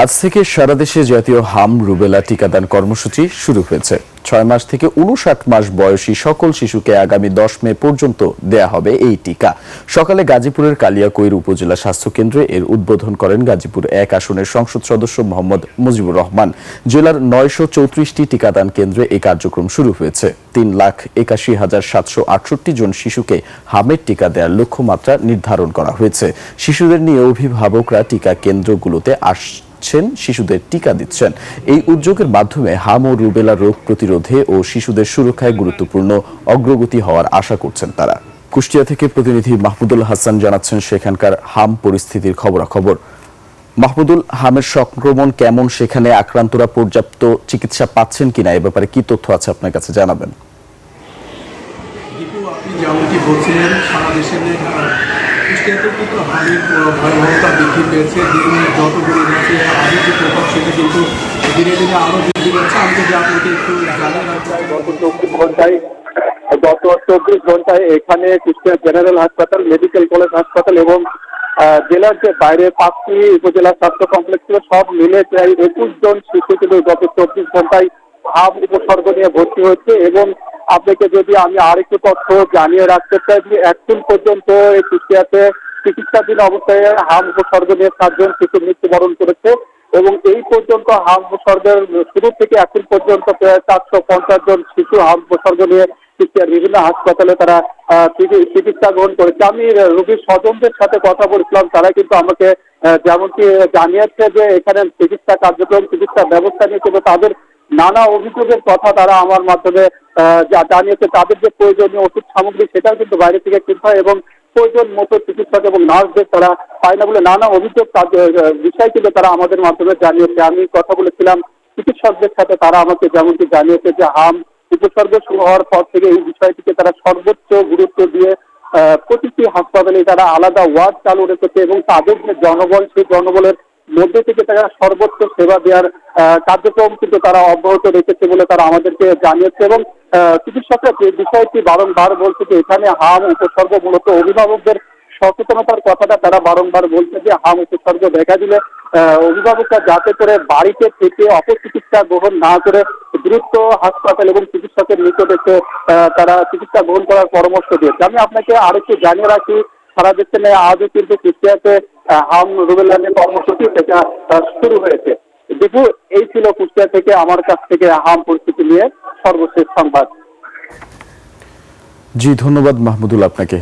আজ থেকে সারা দেশে জাতীয় হাম রুবেলা টিকাদান কর্মসূচি শুরু হয়েছে। 6 মাস থেকে 59 মাস বয়সী সকল শিশুকে আগামী 10 মে পর্যন্ত দেয়া হবে এই টিকা। সকালে গাজীপুরের কালিয়াকৈর উপজেলা স্বাস্থ্য কেন্দ্রে এর উদ্বোধন করেন গাজীপুর 1 আসনের সংসদ সদস্য মোহাম্মদ মুজিবুর রহমান। জেলার 934টি টিকাদান কেন্দ্রে এই কার্যক্রম শুরু হয়েছে। 3,81,768 জন শিশুকে হামের টিকা দেওয়ার লক্ষ্যমাত্রা নির্ধারণ করা হয়েছে। শিশুদের নিয়ে অভিভাবকরা টিকা কেন্দ্রগুলোতে শিশুদের টিকা দিচ্ছেন। এই উদ্যোগের মাধ্যমে হাম ও রুবেলা রোগ প্রতিরোধে ও শিশুদের সুরক্ষায় গুরুত্বপূর্ণ অগ্রগতি হওয়ার আশা করছেন তারা। কুষ্টিয়া থেকে প্রতিনিধি মাহমুদুল হাসান জানাচ্ছেন সেখানকার হাম পরিস্থিতির খবরাখবর। মাহমুদুল, হামের সংক্রমণ কেমন, সেখানে আক্রান্তরা পর্যাপ্ত চিকিৎসা পাচ্ছেন কিনা, এ ব্যাপারে কি তথ্য আছে আপনার কাছে জানাবেন। আপনি যেমনটি বলছিলেন, সারা দেশে কুষ্টিয়াতে কিন্তু হানির ভয়াবহতা বৃদ্ধি পেয়েছে। দিন যত বেড়ে যাচ্ছে হানির যে প্রভাব সেটা কিন্তু ধীরে ধীরে আরও বৃদ্ধি পাচ্ছে। আমি যদি আপনাকে একটু জানিয়ে রাখতে গত 24 ঘন্টায় এখানে কুষ্টিয়া জেনারেল হাসপাতাল, মেডিকেল কলেজ হাসপাতাল এবং জেলার যে বাইরে 5টি উপজেলা স্বাস্থ্য কমপ্লেক্স ছিল, সব মিলে প্রায় 21 জন শিশু কিন্তু গত 24 ঘন্টায় হাম উপসর্গ নিয়ে ভর্তি হচ্ছে। এবং আপনাকে যদি আমি আরেকটু তথ্য জানিয়ে রাখতে চাই যে এখন পর্যন্ত এই কুষ্টিয়াতে চিকিৎসাধীন অবস্থায় হাম উপসর্গ নিয়ে 7 জন শিশু মৃত্যুবরণ করেছে। এবং এই পর্যন্ত হাম উপসর্গের শুরু থেকে এখন পর্যন্ত প্রায় 450 জন শিশু হাম উপসর্গ নিয়ে কুষ্টিয়ার বিভিন্ন হাসপাতালে তারা চিকিৎসা গ্রহণ করেছে। আমি রোগীর স্বজনদের সাথে কথা বলছিলাম, তারা কিন্তু আমাকে যেমনটি জানিয়েছে যে এখানে চিকিৎসা কার্যক্রম, চিকিৎসা ব্যবস্থা নিয়ে কিন্তু তাদের নানা অভিযোগের কথা তারা আমার মাধ্যমে জানিয়েছে। তাদের যে প্রয়োজনীয় ওষুধ সামগ্রী সেটাও কিন্তু বাইরে থেকে কিনতে হয় এবং প্রয়োজন মতো চিকিৎসক এবং নার্সদের তারা পায় না বলে নানা অভিযোগ বিষয় কিন্তু তারা আমাদের মাধ্যমে জানিয়েছে। আমি কথা বলেছিলাম চিকিৎসকদের সাথে, তারা আমাকে যেমনটি জানিয়েছে যে হাম উপসর্গ শুরু হওয়ার পর থেকে এই বিষয়টিকে তারা সর্বোচ্চ গুরুত্ব দিয়ে প্রতিটি হাসপাতালে তারা আলাদা ওয়ার্ড চালু রেখেছে এবং তাদের যে জনবল, সেই জনবলের মধ্যে থেকে তারা সর্বোচ্চ সেবা দেওয়ার কার্যক্রম কিন্তু তারা অব্যাহত রেখেছে বলে তারা আমাদেরকে জানিয়েছে। এবং চিকিৎসকরা যে বিষয়টি বারংবার বলছে যে এখানে হাম উপসর্গ মূলত অভিভাবকদের সচেতনতার কথাটা তারা বারংবার বলছে যে হাম উপসর্গ দেখা দিলে অভিভাবকরা যাতে করে বাড়িতে থেকে অপচিকিৎসা গ্রহণ না করে দ্রুত হাসপাতাল এবং চিকিৎসকের নিকট এসে তারা চিকিৎসা গ্রহণ করার পরামর্শ দিয়েছে। আমি আপনাকে আরেকটু জানিয়ে রাখি, সারা দেশে আজও কিন্তু কুষ্টিয়াতে হাম রুবেলা নিয়ে কর্মসূচি সেটা শুরু হয়েছে। দেখুন, এই ছিল কুষ্টিয়া থেকে আমার কাছ থেকে হাম পরিস্থিতি নিয়ে সর্বশেষ সংবাদ। জি, ধন্যবাদ মাহমুদুল আপনাকে।